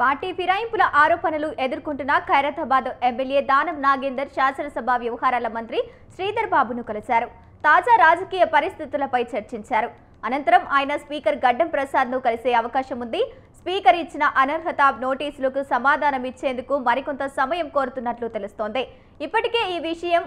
Party ఫిరాయింపుల ఆరోపణలు ఎదుర్కొంటున్న ఖైరతాబాద్ ఎమ్మెల్యే దానం నాగేందర్ శాసనసభ వ్యవహారాల మంత్రి శ్రీధర్ బాబును కలిశారు. తాజా రాజకీయ పరిస్థితులపై చర్చించారు. అనంతరం ఆయన స్పీకర్ గడ్డం ప్రసాద్ను కలిసే అవకాశం ఉంది. స్పీకర్ ఇచ్చిన అనర్హత నోటీసులకు సమాధానం ఇచ్చేందుకు మరికొంత సమయం కోరుతున్నట్లు తెలుస్తోంది. ఇప్పటికే ఈ విషయం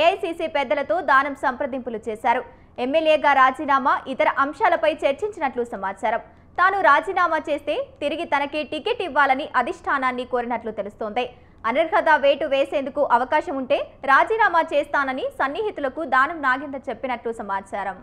ఏఐసీసీ పెద్దలతో దానం సంప్రదింపులు చేశారు. ఎమ్మెల్యేగా రాజీనామా, ఇతర అంశాలపై చర్చించినట్లు సమాచారం. తాను రాజీనామా చేస్తే తిరిగి తనకి టికెట్ ఇవ్వాలని అధిష్టానాన్ని కోరినట్లు తెలుస్తోంది. అనర్హత వేటు వేసేందుకు అవకాశం ఉంటే రాజీనామా చేస్తానని సన్నిహితులకు దానం నాగేందర్ చెప్పినట్లు సమాచారం.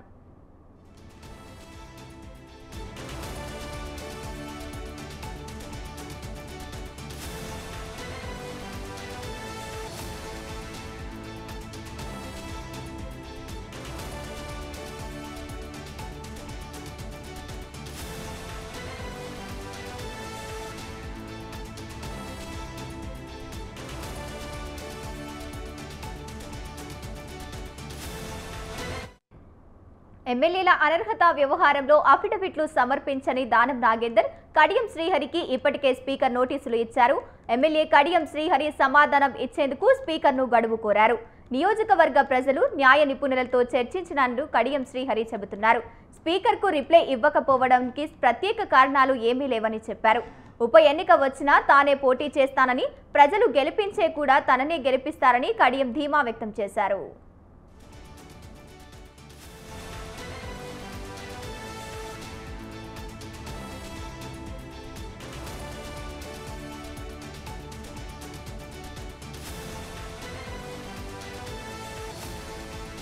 ఎమ్మెల్యేల అనర్హత వ్యవహారంలో అఫిడవిట్లు సమర్పించని దానం నాగేందర్ కడియం శ్రీహరికి ఇప్పటికే స్పీకర్ నోటీసులు ఇచ్చారు. ఎమ్మెల్యే కడియం శ్రీహరి సమాధానం ఇచ్చేందుకు స్పీకర్ను గడువు కోరారు. నియోజకవర్గ ప్రజలు న్యాయ నిపుణులతో చర్చించినట్లు కడియం శ్రీహరి చెబుతున్నారు. స్పీకర్కు రిప్లై ఇవ్వకపోవడానికి ప్రత్యేక కారణాలు ఏమీ లేవని చెప్పారు. ఉప ఎన్నిక వచ్చినా తానే పోటీ చేస్తానని, ప్రజలు గెలిపించే కూడా తననే గెలిపిస్తారని కడియం ధీమా వ్యక్తం చేశారు.